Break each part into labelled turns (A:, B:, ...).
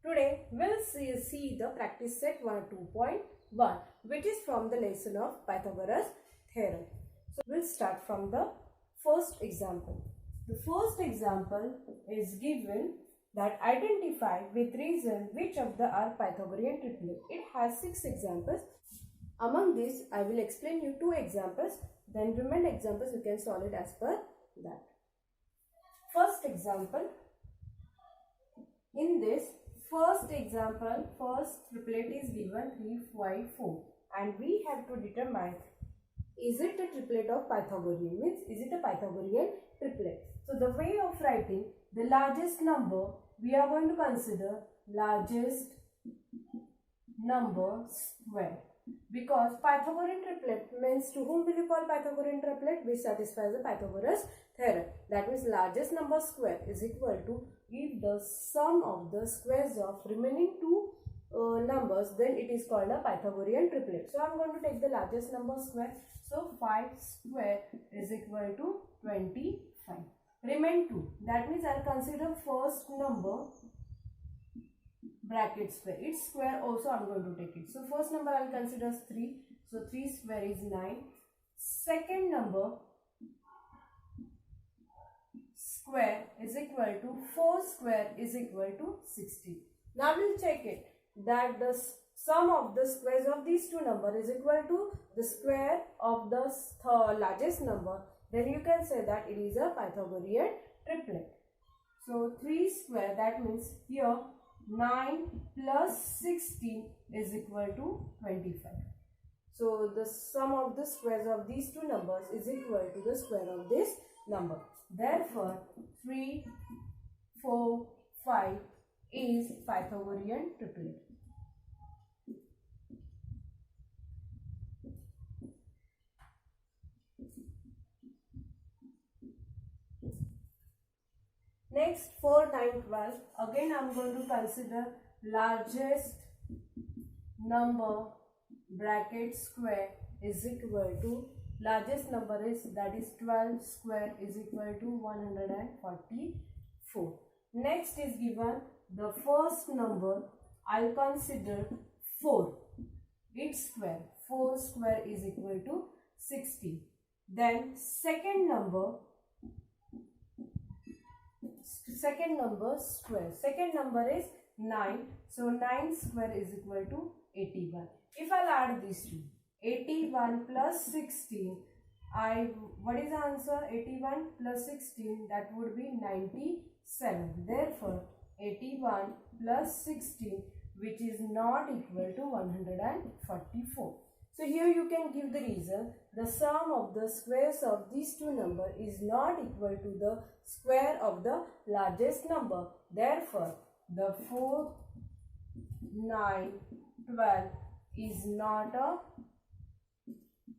A: Today we'll see the practice set 2.1, which is from the lesson of Pythagoras theorem. So we'll start from the first example. The first example is given that identify with reason which of the are Pythagorean triplet. It has 6 examples. Among these I will explain you 2 examples, then remaining examples you can solve it as per that. First example. In this first example, first triplet is given 3, 5, 4 and we have to determine is it a triplet of Pythagorean, means is it a Pythagorean triplet. So the way of writing the largest number, we are going to consider largest number square, because Pythagorean triplet means to whom will you call Pythagorean triplet? Which satisfies the Pythagoras theorem. That means largest number square is equal to, if the sum of the squares of remaining 2 numbers, then it is called a Pythagorean triplet. So I am going to take the largest number square. So 5 square is equal to 25. Remain 2. That means I will consider first number bracket square. Its square also I am going to take it. So first number I will consider 3. So 3 square is 9. Second number square is equal to 4 square is equal to 60. Now we will check it that the sum of the squares of these 2 numbers is equal to the square of the largest number. Then you can say that it is a Pythagorean triplet. So 3 square, that means here 9 plus 16 is equal to 25. So the sum of the squares of these 2 numbers is equal to the square of this number. Therefore 3, 4, 5 is Pythagorean triplet. Next 4, 9, 12. Again I am going to consider largest number bracket square is equal to, largest number is, that is 12 square is equal to 144. Next is given the first number, I will consider 4. Its square, 4 square is equal to 60. Then second number square. Second number is 9. So 9 square is equal to 81. If I will add these two, 81 plus 16, what is the answer? 81 plus 16, that would be 97. Therefore 81 plus 16, which is not equal to 144. So here you can give the reason. The sum of the squares of these 2 numbers is not equal to the square of the largest number. Therefore, the 4, 9, 12 is not a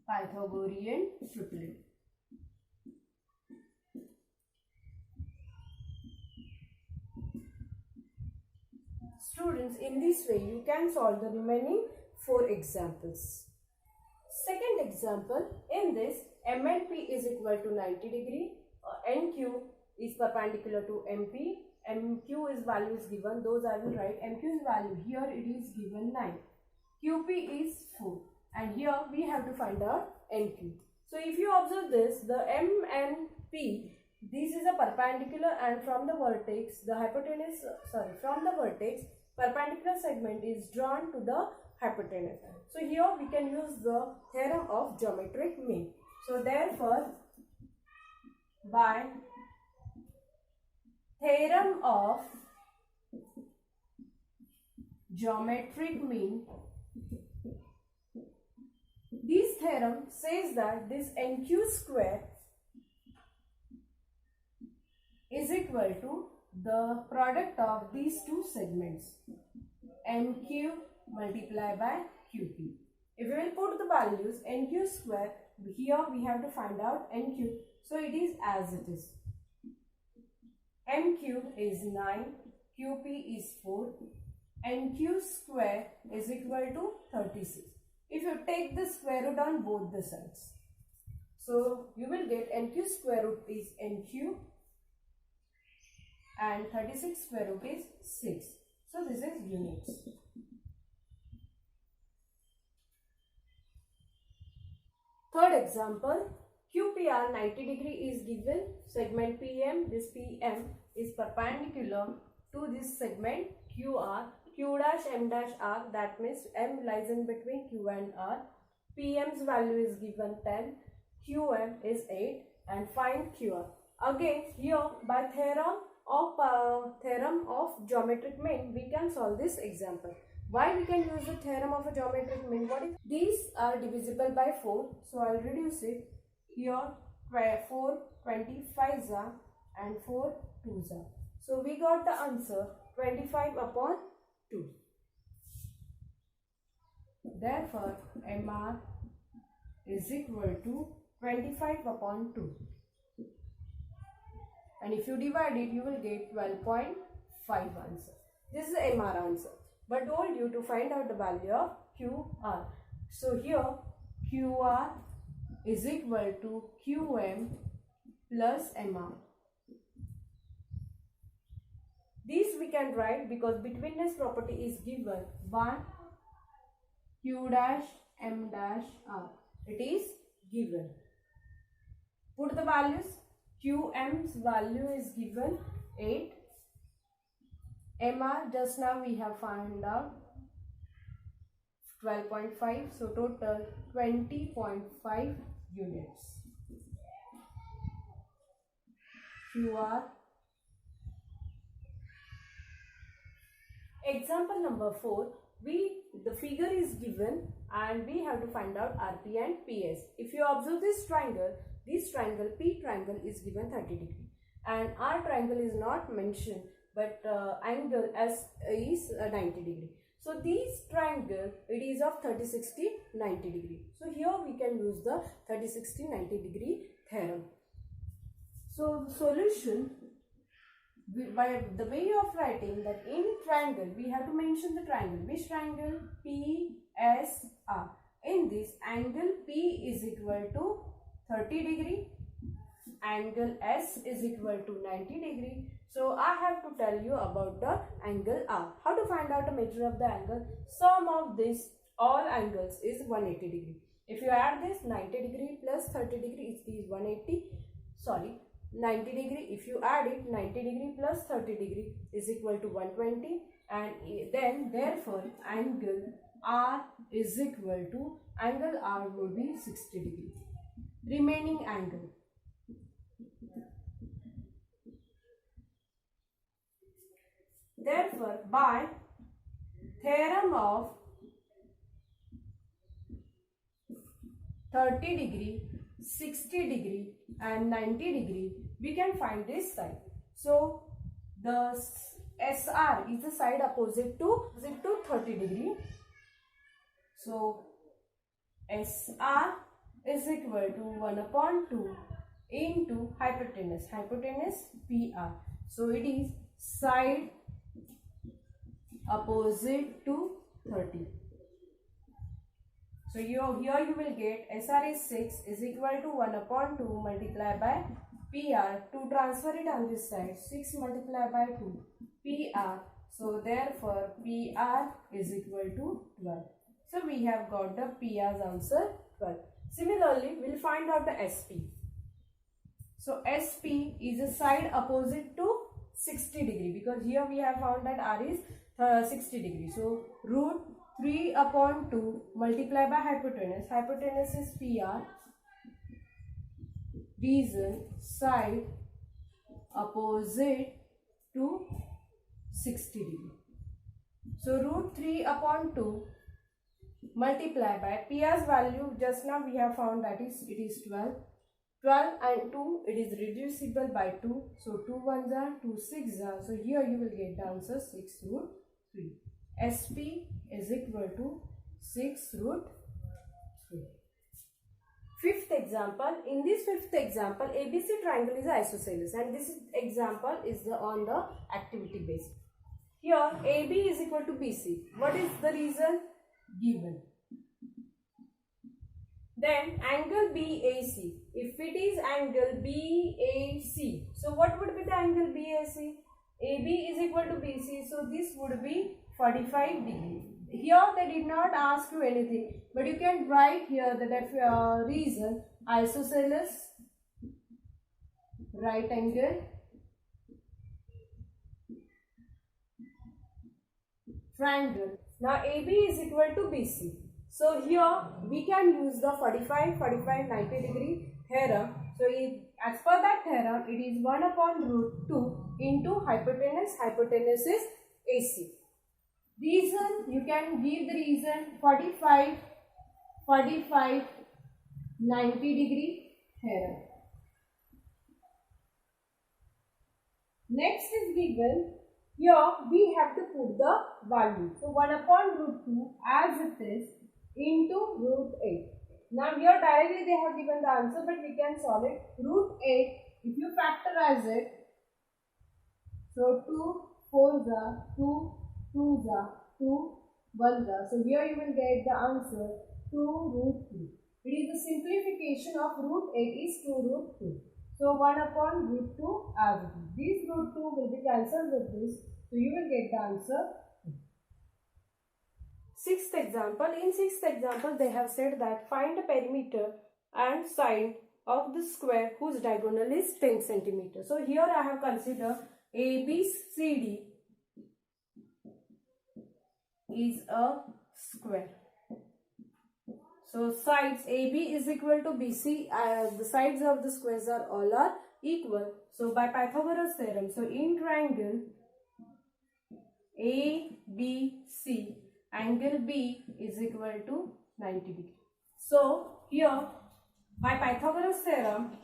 A: Pythagorean triplet. Students, in this way you can solve the remaining 4 examples. Second example, in this MNP is equal to 90 degree, NQ is perpendicular to MP, MQ is value is given, those I will write. MQ is value, here it is given 9, QP is 4 and here we have to find out NQ. So if you observe this, the MNP, this is a perpendicular and from the vertex, perpendicular segment is drawn to the hypotenuse. So here we can use the theorem of geometric mean. So therefore, by theorem of geometric mean, this theorem says that this NQ square is equal to the product of these 2 segments, NQ multiplied by QP. If we will put the values, NQ square, here we have to find out NQ. So it is as it is. MQ is 9, QP is 4, NQ square is equal to 36. If you take the square root on both the sides, so you will get NQ square root is NQ and 36 square root is 6. So this is units. Third example, QPR 90 degree is given. Segment PM, this PM is perpendicular to this segment QR. Q dash M dash R, that means M lies in between Q and R. PM's value is given 10, QM is 8, and find QR. Again, here by theorem of geometric mean, we can solve this example. Why we can use the theorem of a geometric mean? What is these are divisible by 4, so I'll reduce it. Here 4 25s are and 4 2s are. So we got the answer 25 upon 2. Therefore, MR is equal to 25 upon 2. And if you divide it, you will get 12.5 answer. This is the MR answer. But told you to find out the value of QR. So here, QR is equal to QM plus MR. This we can write because betweenness property is given 1 Q dash M dash R. It is given. Put the values. QM's value is given 8. MR just now we have found out 12.5. So total 20.5 units. QR. Example number 4. The figure is given and we have to find out RP and PS. If you observe this triangle P triangle is given 30 degree and R triangle is not mentioned, but angle S is 90 degree. So this triangle, it is of 30, 60, 90 degree. So here we can use the 30, 60, 90 degree theorem. So the solution, by the way of writing that in triangle, we have to mention the triangle. Which triangle? PSR. In this, angle P is equal to 30 degree, angle S is equal to 90 degree. So I have to tell you about the angle R. How to find out the measure of the angle? Sum of this all angles is 180 degree. If you add this 90 degree plus 30 degree, it is 90 degree. If you add it, 90 degree plus 30 degree is equal to 120, and then therefore angle R is equal to, angle R will be 60 degree. Remaining angle. Therefore, by theorem of 30 degree, 60 degree and 90 degree, we can find this side. So the SR is the side opposite to 30 degree. So SR is equal to 1 upon 2 into hypotenuse PR. So it is side opposite to 30. So here you will get SR is 6 is equal to 1 upon 2 multiplied by PR. To transfer it on this side, 6 multiplied by 2 PR. So therefore PR is equal to 12. So we have got the PR's answer 12. Similarly, we will find out the SP. So SP is a side opposite to 60 degree, because here we have found that R is 60 degree. So root 3 upon 2 multiplied by hypotenuse. Hypotenuse is PR. Reason side opposite to 60 degree. So root 3 upon 2 multiplied by PR's value just now we have found that it is 12. 12 and 2, it is reducible by 2. So 2 ones are 2 6 are. So here you will get the answer 6 root 3. SP is equal to 6 root 3. Fifth example. In this fifth example, ABC triangle is isosceles, and this example is on the activity base. Here AB is equal to BC. What is the reason? Given. Then angle BAC. If it is angle BAC, so what would be the angle BAC? AB is equal to BC, so this would be 45 degree. Here they did not ask you anything, but you can write here the reason: isosceles, right angle, triangle. Now AB is equal to BC. So here we can use the 45, 90 degree theorem. So as per that theorem, it is 1 upon root 2 into hypotenuse. Hypotenuse is AC. Reason, you can give the reason: 45, 90 degree theorem. Next is given. Here we have to put the value. So 1 upon root 2 as it is into root 8. Now here directly they have given the answer, but we can solve it. Root 8, if you factorize it, so 2 4s are 2, 2s are 2, 1s are. So here you will get the answer 2 root 3. It is the simplification of root 8 is 2 root 2. So 1 upon root 2 as it is. This root 2 will be cancelled with this. So you will get the answer. Sixth example. In sixth example, they have said that find the perimeter and side of the square whose diagonal is 10 cm. So here I have considered ABCD is a square. So sides AB is equal to BC. The sides of the squares are all are equal. So by Pythagoras theorem, so in triangle ABC, angle B is equal to 90 degree. So here by Pythagoras theorem,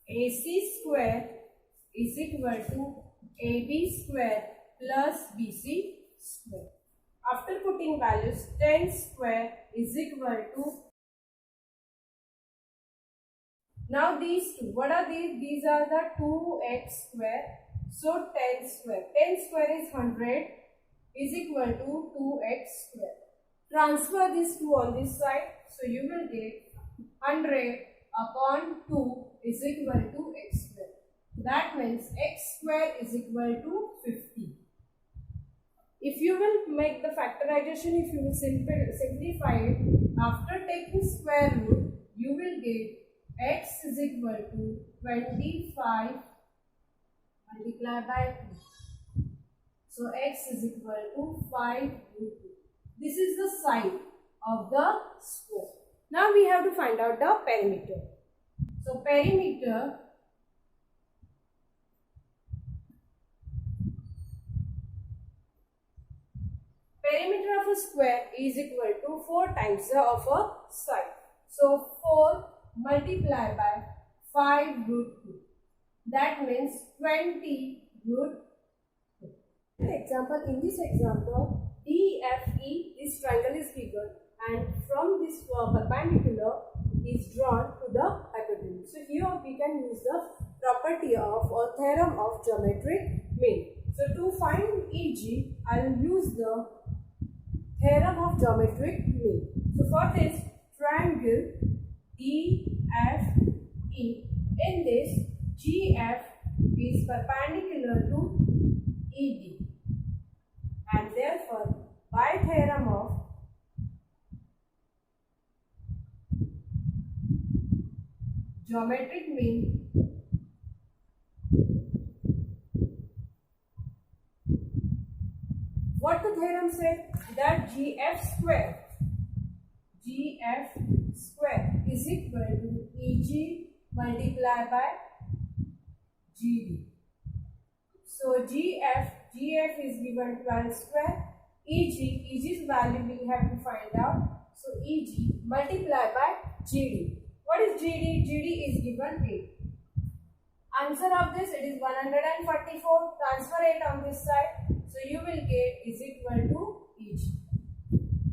A: AC square is equal to AB square plus BC square. After putting values, 10 square is equal to, now these two, what are these? These are the 2x square. So 10 square. 10 square is 100 is equal to 2x square. Transfer these two on this side. So you will get 100 upon 2 is equal to x square. That means x square is equal to 50. If you will make the factorization, if you will simplify it, after taking square root, you will get x is equal to 25 multiplied by 2. So x is equal to 5 root 2. This is the side of the square. Now we have to find out the perimeter. So perimeter of a square is equal to 4 times of a side. So 4 multiplied by 5 root 2. That means 20 root 2. In this example, DFE, this triangle is given, and from this perpendicular is drawn to the hypotenuse. So here we can use the property of or theorem of geometric mean. So to find EG, I will use the theorem of geometric mean. So for this triangle DFE, in this GF is perpendicular to ED, and therefore by theorem of geometric mean, what the theorem said, that GF square is equal to EG multiplied by GD. So GF is given 12 square. EG's value we have to find out. So EG multiplied by GD. What is GD? GD is given 8. Answer of this, it is 144. Transfer 8 on this side. So you will get is equal to EG.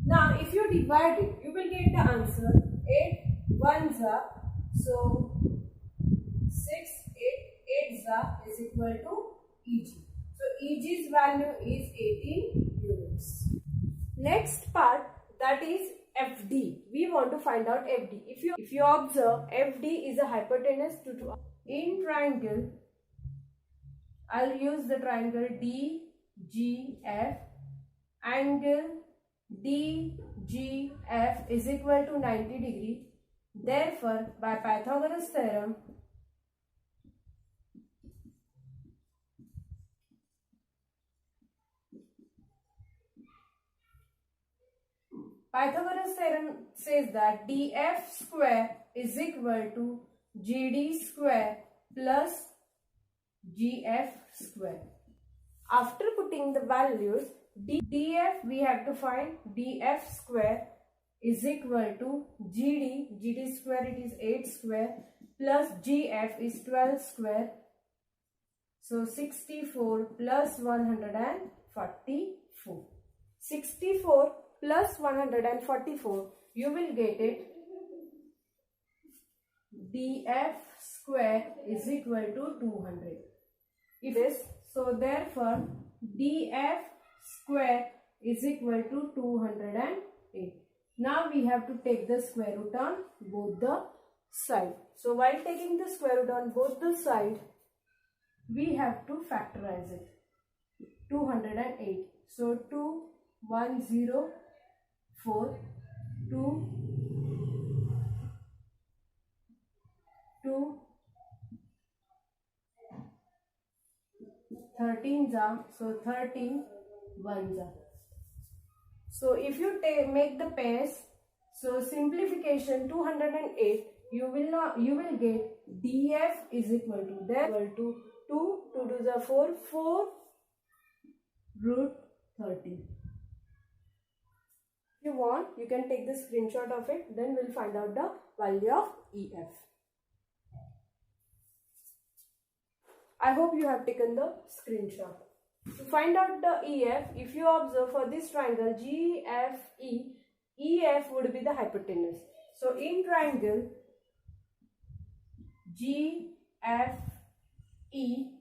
A: Now if you divide it, you will get the answer 8 1s are, so 6 8 8s are is equal to EG. So EG's value is 18 units. Next part, that is FD. We want to find out FD. If you observe, FD is a hypotenuse to in triangle. I'll use the triangle DGF. Angle DGF is equal to 90 degree. Therefore, by Pythagoras theorem, says that DF square is equal to GD square plus GF square. After putting the values, DF we have to find DF square is equal to GD square, it is 8 square, plus GF is 12 square. So 64 plus 144. 64 plus 144, you will get it. DF square is equal to 200. If this, so therefore DF square is equal to 208. Now we have to take the square root on both the sides. So while taking the square root on both the sides, we have to factorize it. 208. So 2104 2 13 so 13 1 So if you make the pairs, so simplification 208, you will get DF is equal to 2 2 to the 4 root 13. If you want, you can take the screenshot of it, then we'll find out the value of EF. I hope you have taken the screenshot. To find out the EF, if you observe for this triangle GFE, EF would be the hypotenuse. So in triangle GFE,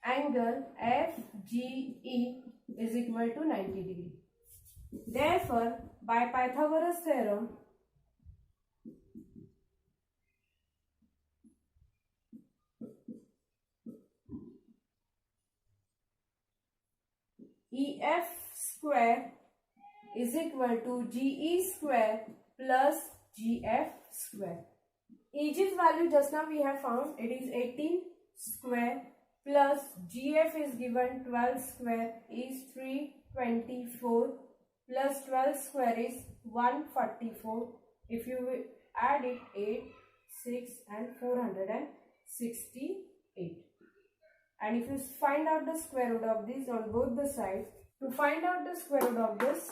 A: angle FGE is equal to 90 degree. Therefore, by Pythagoras theorem, EF square is equal to GE square plus GF square. EG's value just now we have found, it is 18 square plus GF is given 12 square is 324 plus 12 square is 144. If you will add it, 8, 6 and 468. And if you find out the square root of this on both the sides, to find out the square root of this,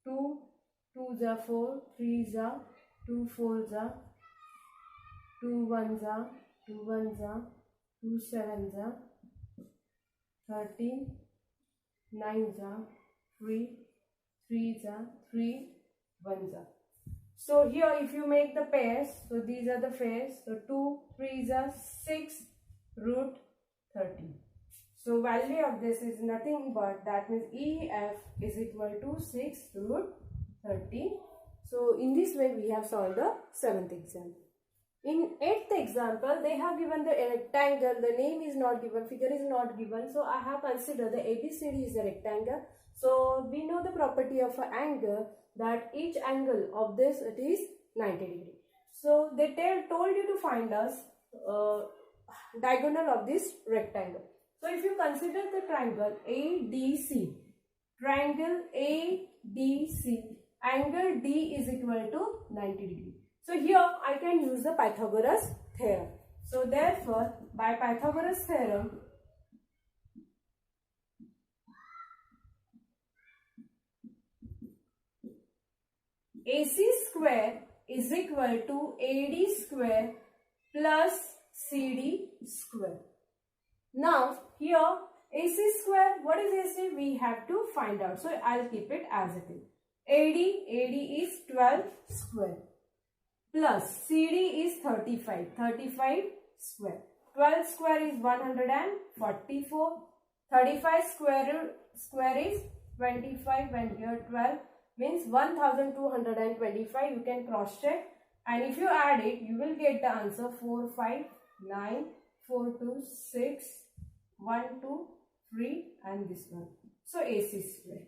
A: 2 2s are 4, 3s are 2 4s are 2 1s are 2 1s are 2 7s are 13, 9s are 3, 3s are 3 1s are. So here if you make the pairs, so these are the pairs, so 2 3s are 6 root 13. So value of this is nothing but, that means EF is equal to 6 root 13. So in this way we have solved the 7th example. In 8th example, they have given the rectangle, the name is not given, figure is not given. So I have considered the ABCD is a rectangle. So we know the property of an angle, that each angle of this, it is 90 degree. So they told you to find us diagonal of this rectangle. So if you consider the triangle ADC, angle D is equal to 90 degree. So here I can use the Pythagoras theorem. So therefore, by Pythagoras theorem, AC square is equal to AD square plus CD square. Now here AC square, what is AC? We have to find out. So I'll keep it as it is. AD is 12 square. plus CD is 35. 35 square. 12 square is 144. 35 square is 25, and here 12 means 1225. You can cross check, and if you add it, you will get the answer 459, 426, 123, and this one. So AC square.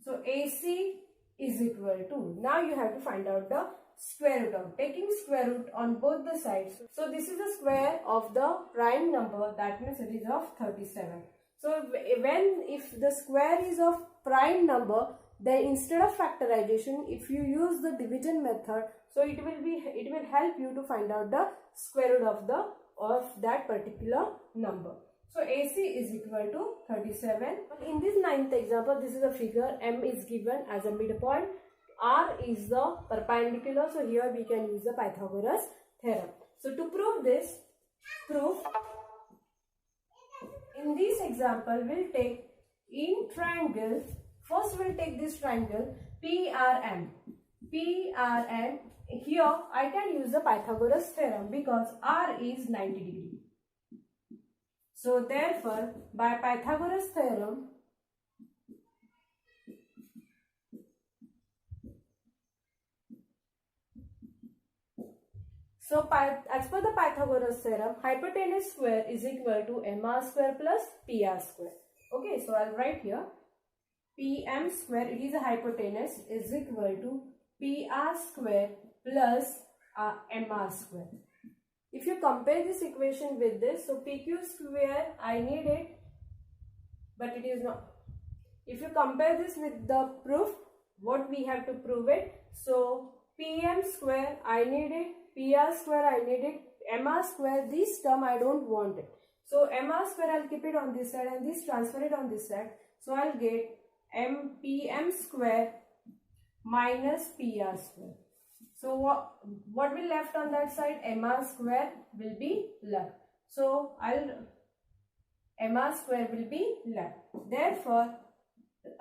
A: So AC is equal to, now you have to find out the square root of, taking square root on both the sides. So this is the square of the prime number, that means it is of 37. So if the square is of prime number, then instead of factorization, if you use the division method, so it will help you to find out the square root of that particular number. So AC is equal to 37. In this 9th example, this is a figure. M is given as a midpoint. R is the perpendicular. So here we can use the Pythagoras theorem. So to prove this, in this example, we'll take in triangle. First we'll take this triangle PRM. PRM. Here I can use the Pythagoras theorem because R is 90 degree. So therefore, by Pythagoras theorem, as per the Pythagoras theorem, hypotenuse square is equal to MR square plus PR square. Okay, so I'll write here PM square, it is a hypotenuse, is equal to PR square plus MR square. If you compare this equation with this, so PQ square, I need it, but it is not. If you compare this with the proof, what we have to prove it? So PM square, I need it, PR square, I need it, MR square, this term I don't want it. So MR square, I'll keep it on this side and this transfer it on this side. So I'll get PM square minus PR square. So what will left on that side? MR square will be left. So MR square will be left. Therefore,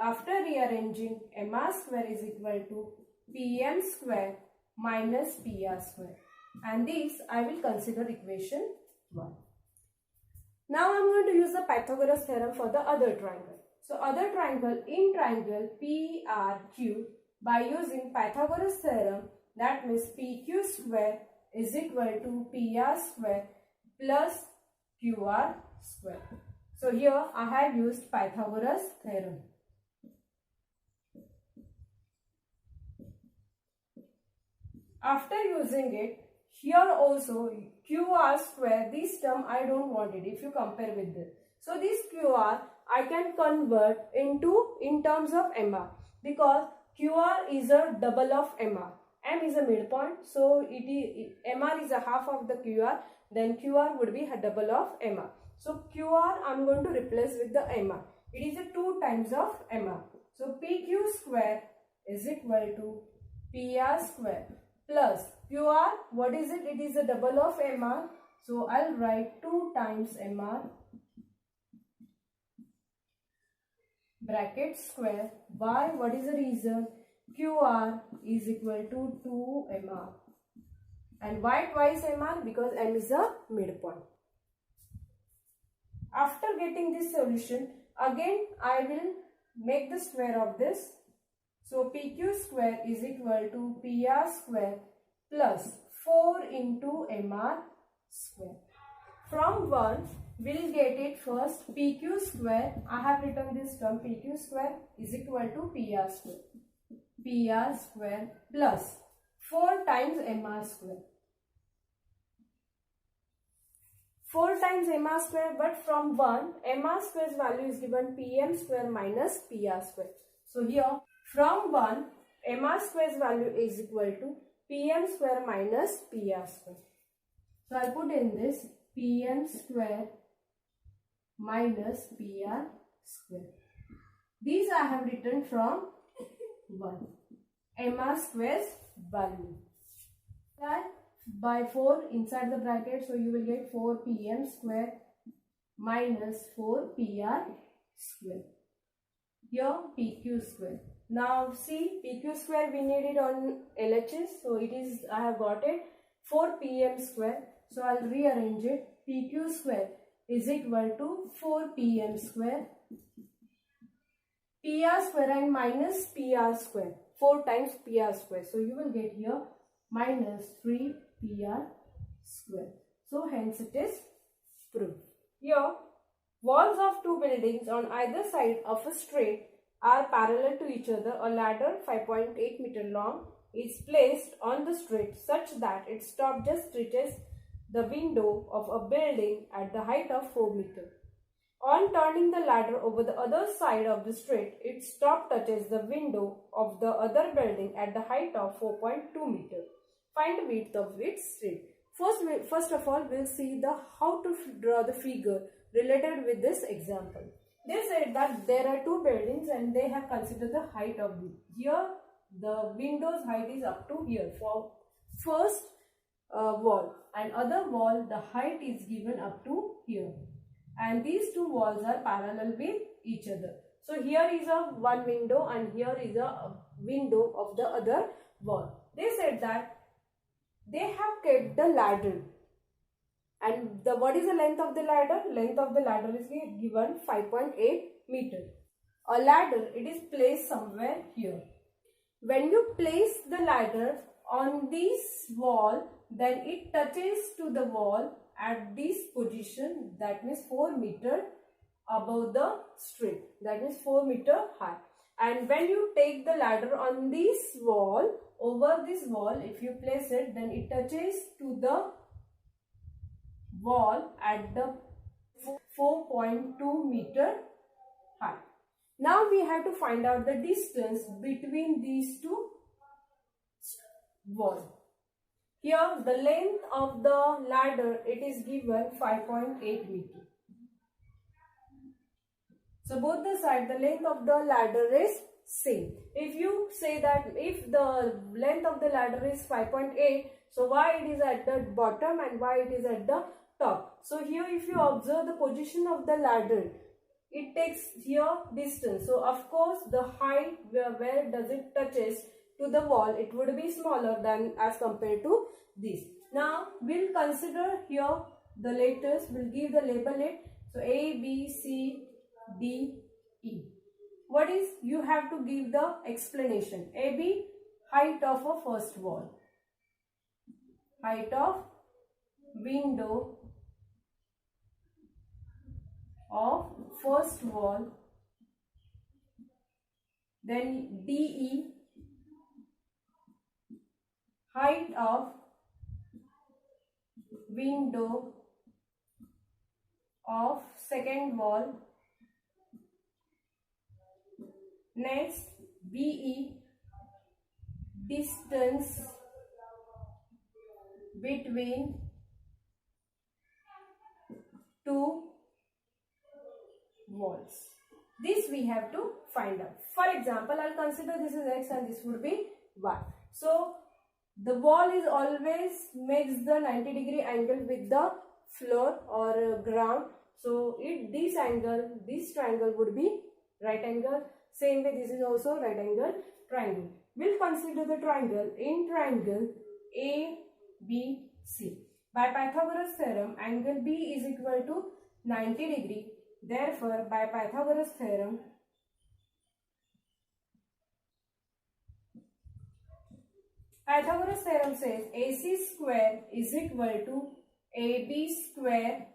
A: after rearranging, MR square is equal to PM square minus PR square. And this I will consider equation 1. Now I am going to use the Pythagoras theorem for the other triangle. So other triangle, in triangle PRQ, by using Pythagoras theorem, that means PQ square is equal to PR square plus QR square. So here I have used Pythagoras theorem. After using it, here also QR square, this term I don't want it if you compare with this. So this QR I can convert in terms of MR, because QR is a double of MR. M is a midpoint, so MR is a half of the QR, then QR would be a double of MR. So QR I am going to replace with the MR. It is a 2 times of MR. So PQ square is equal to PR square plus QR, what is it? It is a double of MR. So I'll write 2 times MR bracket square. Why? What is the reason? QR is equal to 2 MR. And why twice MR? Because M is the midpoint. After getting this solution, again I will make the square of this. So PQ square is equal to PR square plus 4 into MR square. From 1, we'll get it first. PQ square, I have written this term, PQ square is equal to PR square. PR square plus 4 times MR square. 4 times MR square, but from 1, MR square's value is given PM square minus PR square. So here, from 1, MR square's value is equal to PM square minus PR square. So I'll put in this PM square minus PR square. These I have written from 1. MR square's value. That by 4 inside the bracket, so you will get 4 PM square minus 4 PR square. Here PQ square. Now see, PQ square we need it on LHS. So it is, I have got it 4PM square. So I'll rearrange it. PQ square is equal to 4PM square. PR square and minus PR square. 4 times PR square. So you will get here minus 3 PR square. So hence it is proved. Here, walls of two buildings on either side of a street are parallel to each other. A ladder 5.8 meter long is placed on the street such that its top just reaches the window of a building at the height of 4 meters. On turning the ladder over the other side of the street, its top touches the window of the other building at the height of 4.2 meters. Find the width of its street. First of all, we'll see how to draw the figure related with this example. They said that there are two buildings and they have considered the height of them. Here, the window's height is up to here for first wall, and other wall the height is given up to here. And these two walls are parallel with each other. So here is a one window and here is a window of the other wall. They said that they have kept the ladder. And what is the length of the ladder? Length of the ladder is given 5.8 meters. A ladder, it is placed somewhere here. When you place the ladder on this wall, then it touches to the wall at this position, that means 4 meters above the street, that means 4 meters high. And when you take the ladder on this wall, over this wall, if you place it, then it touches to the wall at the 4.2 meter high. Now we have to find out the distance between these two walls. Here the length of the ladder, it is given 5.8 meters. So both the sides, the length of the ladder is same. If you say that if the length of the ladder is 5.8, so why it is at the bottom and why it is at the top? So here if you observe the position of the ladder, it takes here distance. So of course the height where does it touches to the wall, it would be smaller than as compared to this. Now we'll consider here the letters, we'll give the label it. So A, B, C, D, E. What is, you have to give the explanation. AB, height of a first wall, height of window of first wall. Then DE, height of window of second wall. Next, BE, distance between two walls. This we have to find out. For example, I'll consider this is X and this would be Y. So the wall is always makes the 90-degree angle with the floor or ground. So this angle, this triangle would be right angle. Same way this is also right angle triangle. We'll consider the triangle. In triangle ABC, by Pythagoras theorem, angle B is equal to 90 degree. Therefore, by Pythagoras theorem, says AC square is equal to AB square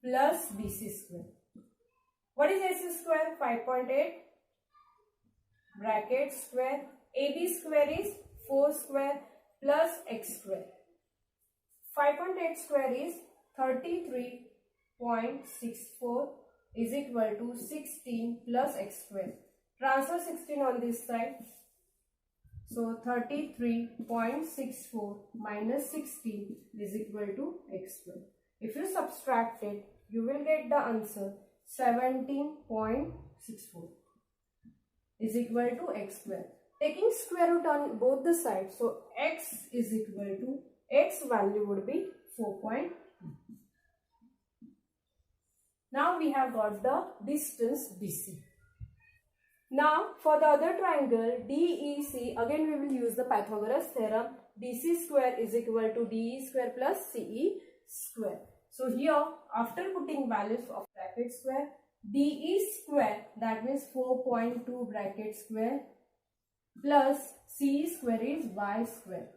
A: plus BC square. What is AC square? 5.8 bracket square. AB square is 4 square plus X square. 5.8 square is 33.64 is equal to 16 plus X square. Transfer 16 on this side. So 33.64 minus 16 is equal to X square. If you subtract it, you will get the answer 17.64 is equal to X square. Taking square root on both the sides, so X is equal to, X value would be 4.2. Now we have got the distance BC. Now for the other triangle DEC, again we will use the Pythagoras theorem. DC square is equal to DE square plus CE square. So here after putting values of bracket square, DE square, that means 4.2 bracket square, plus CE square is Y square.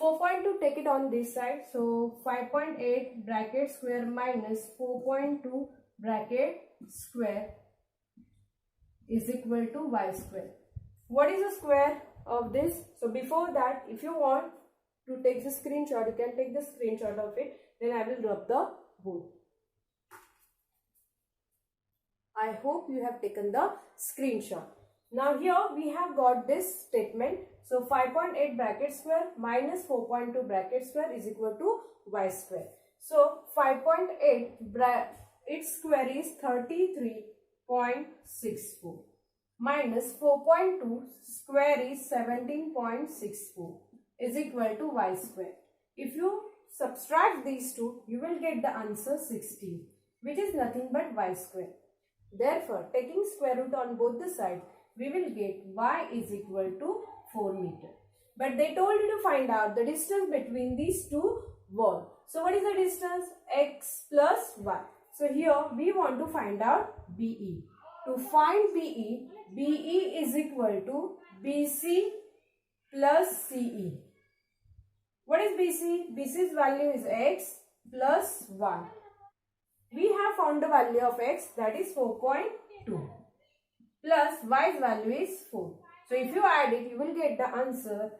A: 4.2 take it on this side, so 5.8 bracket square minus 4.2 bracket square is equal to Y square. What is the square of this? So before that, if you want to take the screenshot, you can take the screenshot of it. Then I will rub the board. I hope you have taken the screenshot. Now here we have got this statement. So 5.8 bracket square minus 4.2 bracket square is equal to Y square. So 5.8 its square is 33.64 minus 4.2 square is 17.64 is equal to Y square. If you subtract these two, you will get the answer 16, which is nothing but Y square. Therefore, taking square root on both the sides, we will get Y is equal to 4 meter. But they told you to find out the distance between these two walls. So what is the distance? X plus Y. So here we want to find out BE. To find BE, BE is equal to BC plus CE. What is BC? BC's value is X plus Y. We have found the value of X, that is 4.2, plus Y's value is 4. So if you add it, you will get the answer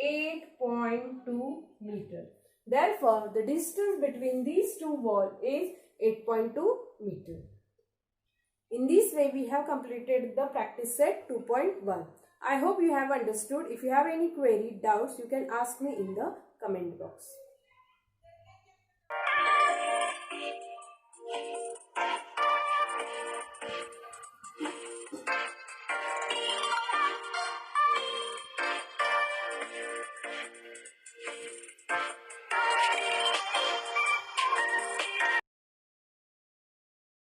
A: 8.2 meter. Therefore, the distance between these two walls is 8.2 meter. In this way, we have completed the practice set 2.1. I hope you have understood. If you have any query, doubts, you can ask me in the comment box.